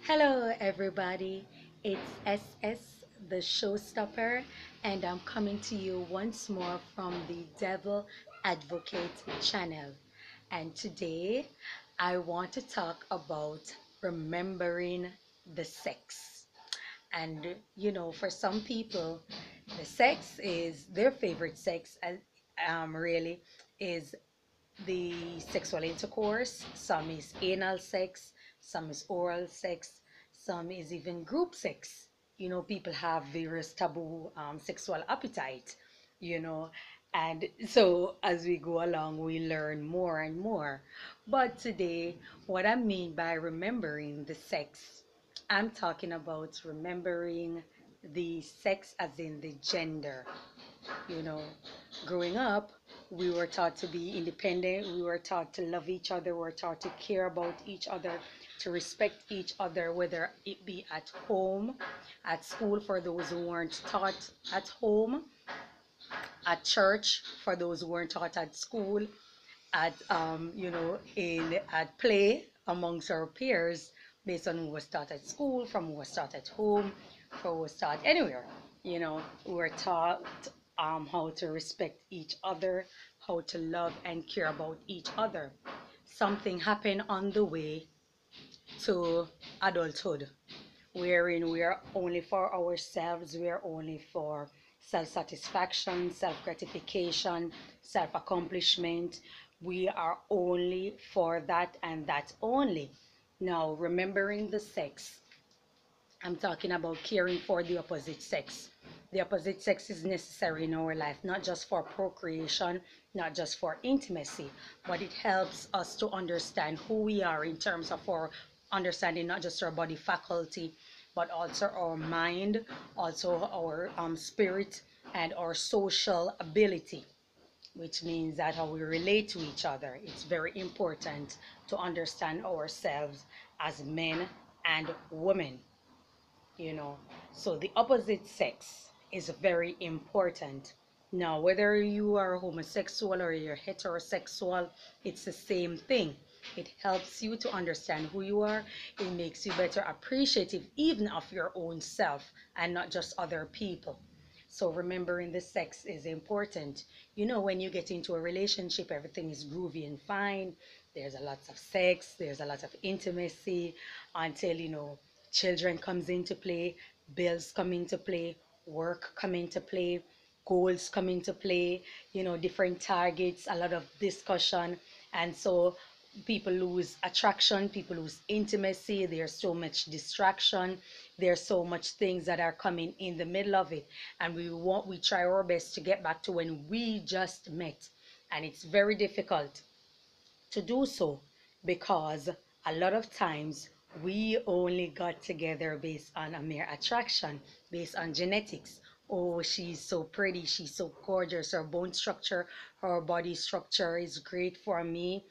Hello, everybody. It's SS, the showstopper, and I'm coming to you once more from the Devil Advocate channel. And today, I want to talk about remembering the sex. And for some people, the sex is their favorite sex, really is the sexual intercourse. Some is anal sex, some is oral sex, some is even group sex. People have various taboo sexual appetite, you know, and so as we go along, we learn more and more. But today, what I mean by remembering the sex, I'm talking about remembering the sex as in the gender. you know Growing up, we were taught to be independent, we were taught to love each other, we were taught to care about each other, to respect each other, whether it be at home, at school for those who weren't taught at home, at church for those who weren't taught at school, at in at play amongst our peers, based on who was taught at school, from who was taught at home, from who was taught anywhere. We were taught how to respect each other, how to love and care about each other. Something happened on the way to adulthood, wherein we are only for ourselves, we are only for self satisfaction, self gratification, self accomplishment. We are only for that and that only. Now, remembering the sex, I'm talking about caring for the opposite sex. The opposite sex is necessary in our life, not just for procreation, not just for intimacy, but it helps us to understand who we are in terms of our understanding, not just our body faculty, but also our mind, also our spirit, and our social ability, which means that how we relate to each other. It's very important to understand ourselves as men and women you know. So the opposite sex is very important. Now, whether you are homosexual or you're heterosexual, it's the same thing. It helps you to understand who you are. It makes you better appreciative even of your own self and not just other people. So remembering the sex is important. When you get into a relationship, everything is groovy and fine. There's a lot of sex, there's a lot of intimacy until, children comes into play, bills come into play, work come into play, goals come into play, different targets, a lot of discussion. And so people lose attraction, people lose intimacy, there's so much distraction, there's so much things that are coming in the middle of it. And we try our best to get back to when we just met. And it's very difficult to do so because a lot of times we only got together based on a mere attraction, based on genetics. Oh, she's so pretty, she's so gorgeous, her bone structure, her body structure is great for me.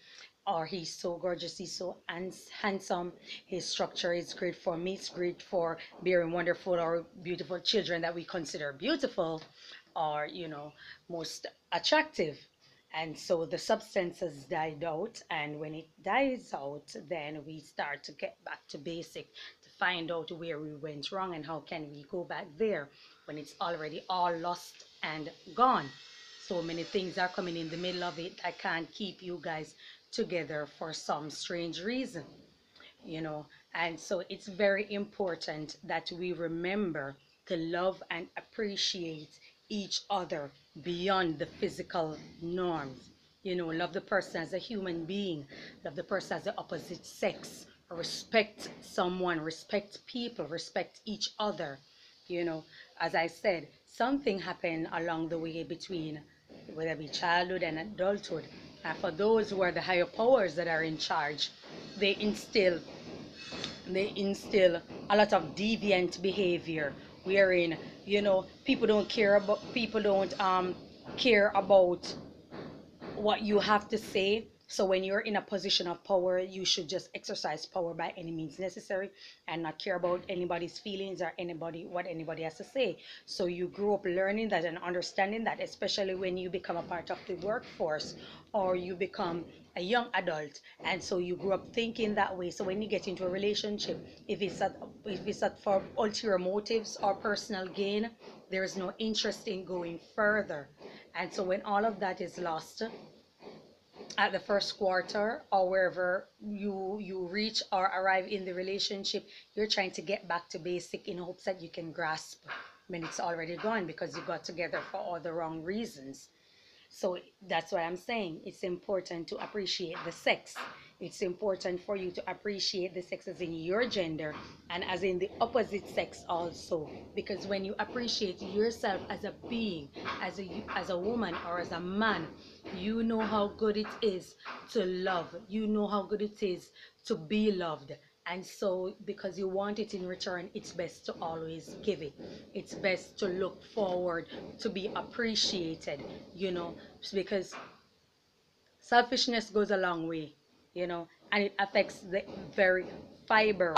Or he's so gorgeous, he's so handsome, his structure is great for me, it's great for bearing wonderful or beautiful children that we consider beautiful, or most attractive. And so the substances died out, and when it dies out, then we start to get back to basic, to find out where we went wrong and how can we go back there when it's already all lost and gone. So many things are coming in the middle of it. I can't keep you guys together for some strange reason, you know. And so it's very important that we remember to love and appreciate each other beyond the physical norms. Love the person as a human being, love the person as the opposite sex, respect someone, respect people, respect each other. you know as I said, something happened along the way between whether it be childhood and adulthood. And for those who are the higher powers that are in charge, they instill they instill a lot of deviant behavior, wherein people don't care about what you have to say. So when you're in a position of power, you should just exercise power by any means necessary and not care about anybody's feelings or what anybody has to say. So you grow up learning that and understanding that, especially when you become a part of the workforce, or you become a young adult, and so you grew up thinking that way. So when you get into a relationship, if it's at for ulterior motives or personal gain, there is no interest in going further. And so when all of that is lost at the first quarter, or wherever you reach or arrive in the relationship, you're trying to get back to basic in hopes that you can grasp when it's already gone, because you got together for all the wrong reasons. So that's what I'm saying. It's important to appreciate the sex. It's important for you to appreciate the sex as in your gender and as in the opposite sex also. Because when you appreciate yourself as a being, as a woman or as a man, you know how good it is to love. You know how good it is to be loved. And so, because you want it in return, it's best to always give it. It's best to look forward to be appreciated, you know, because selfishness goes a long way, and it affects the very fiber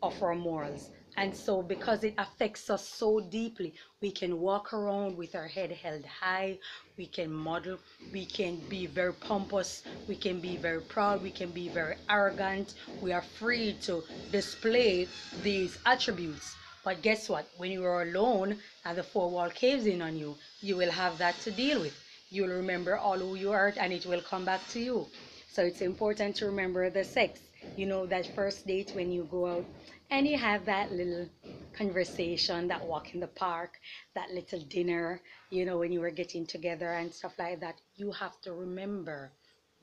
of our morals. And so, because it affects us so deeply, we can walk around with our head held high, we can model, we can be very pompous, we can be very proud, we can be very arrogant. We are free to display these attributes. But guess what? When you are alone and the four wall caves in on you, you will have that to deal with. You'll remember all who you are and it will come back to you. So it's important to remember the sex. That first date when you go out and you have that little conversation, that walk in the park, that little dinner, when you were getting together and stuff like that. You have to remember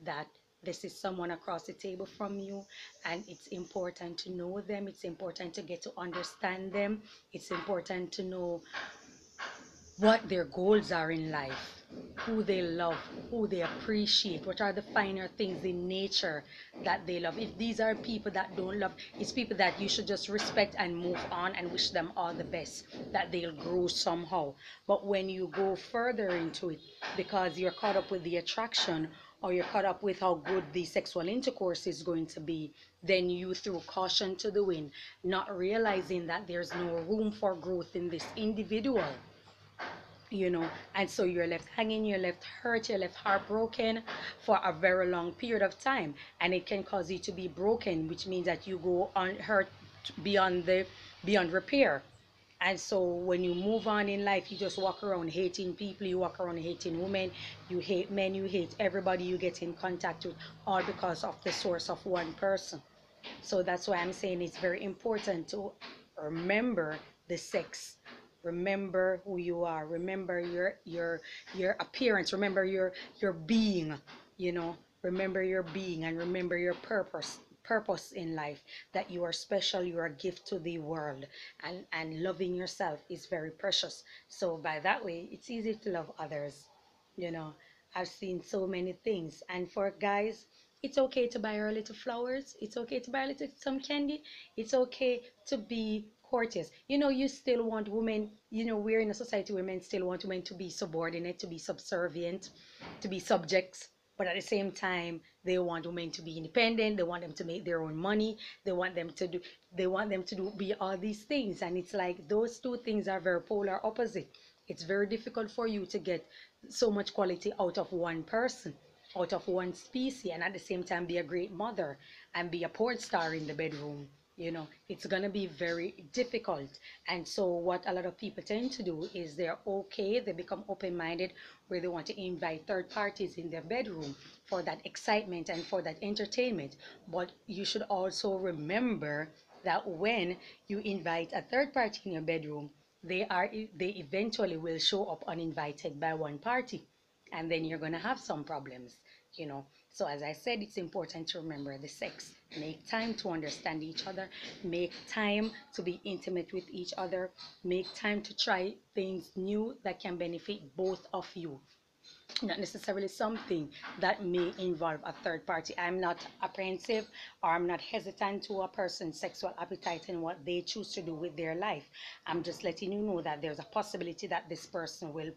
that this is someone across the table from you, and it's important to know them. It's important to get to understand them. It's important to know what their goals are in life, who they love, who they appreciate, what are the finer things in nature that they love. If these are people that don't love, it's people that you should just respect and move on and wish them all the best, that they'll grow somehow. But when you go further into it, because you're caught up with the attraction, or you're caught up with how good the sexual intercourse is going to be, then you throw caution to the wind, not realizing that there's no room for growth in this individual, and so you're left hanging, you're left hurt, you're left heartbroken for a very long period of time, and it can cause you to be broken, which means that you go on hurt beyond repair. And so when you move on in life, you just walk around hating people, you walk around hating women, you hate men, you hate everybody you get in contact with, all because of the source of one person. So that's why I'm saying it's very important to remember the sex. Remember who you are. Remember your appearance. Remember your being, you know. Remember your being, and remember your purpose in life, that you are special, you are a gift to the world, and loving yourself is very precious. So by that way, it's easy to love others, you know. I've seen so many things. And for guys, it's okay to buy her little flowers. It's okay to buy a little some candy. It's okay to be courteous. You still want women, we're in a society where men still want women to be subordinate, to be subservient, to be subjects. But at the same time, they want women to be independent. They want them to make their own money. They want them to be all these things. And it's like those two things are very polar opposite. It's very difficult for you to get so much quality out of one person, out of one species, and at the same time be a great mother and be a porn star in the bedroom. It's gonna be very difficult. And so what a lot of people tend to do is they become open-minded, where they want to invite third parties in their bedroom for that excitement and for that entertainment. But you should also remember that when you invite a third party in your bedroom, they eventually will show up uninvited by one party, and then you're going to have some problems. So as I said, it's important to remember the sex. Make time to understand each other, make time to be intimate with each other, make time to try things new that can benefit both of you, not necessarily something that may involve a third party. I'm not apprehensive, or I'm not hesitant to a person's sexual appetite and what they choose to do with their life. I'm just letting you know that there's a possibility that this person will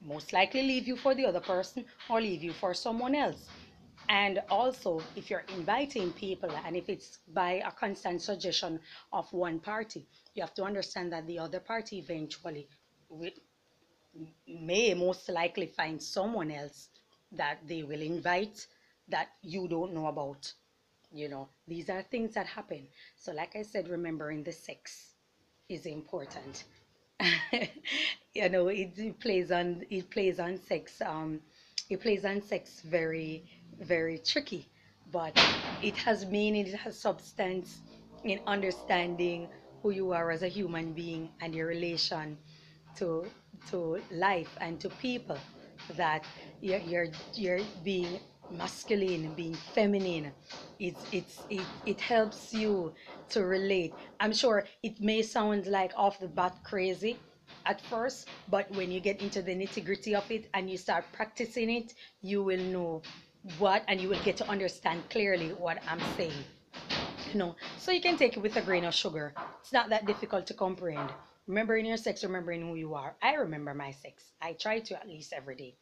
most likely leave you for the other person, or leave you for someone else. And also, if you're inviting people and if it's by a constant suggestion of one party, you have to understand that the other party eventually will, may most likely find someone else that they will invite, that you don't know about. These are things that happen. So, like I said, remembering the sex is important. It plays on sex. It plays on sex very, very tricky, but it has meaning, it has substance in understanding who you are as a human being and your relation to to life and to people, that you're being masculine, being feminine. It helps you to relate. I'm sure it may sound like off the bat crazy at first, but when you get into the nitty gritty of it and you start practicing it, you will know and you will get to understand clearly what I'm saying. So you can take it with a grain of sugar. It's not that difficult to comprehend. Remembering your sex, remembering who you are. I remember my sex. I try to at least every day.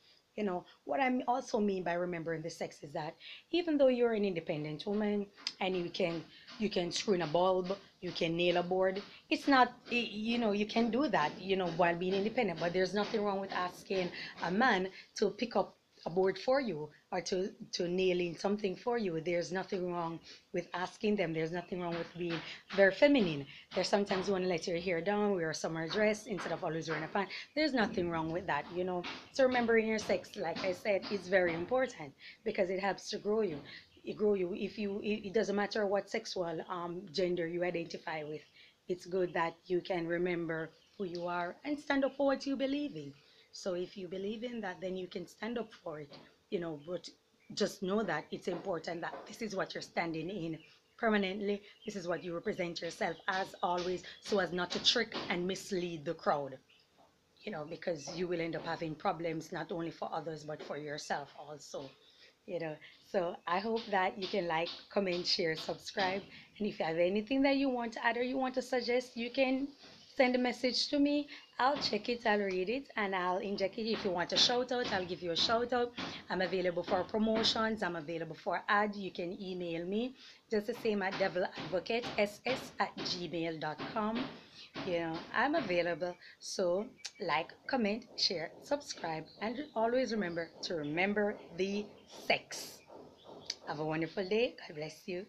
What I also mean by remembering the sex is that even though you're an independent woman and you can screw in a bulb, you can nail a board, it's not, you can do that, while being independent. But there's nothing wrong with asking a man to pick up a board for you, or to nail in something for you. There's nothing wrong with asking them. There's nothing wrong with being very feminine. There's sometimes you want to let your hair down, wear a summer dress instead of always wearing a pant. There's nothing wrong with that. So remembering your sex, like I said, is very important because it helps to grow you. It grow you. It doesn't matter what sexual gender you identify with. It's good that you can remember who you are and stand up for what you believe in. So if you believe in that, then you can stand up for it. But just know that it's important that this is what you're standing in permanently. This is what you represent yourself as always, so as not to trick and mislead the crowd. Because you will end up having problems not only for others but for yourself also. you know so I hope that you can like, comment, share, subscribe, and if you have anything that you want to add or you want to suggest, you can send a message to me. I'll check it, I'll read it, and I'll inject it. If you want a shout out, I'll give you a shout out. I'm available for promotions, I'm available for ad. You can email me just the same at deviladvocatess@gmail.com. I'm available. So like, comment, share, subscribe, and always remember to remember the sex. Have a wonderful day. God bless you.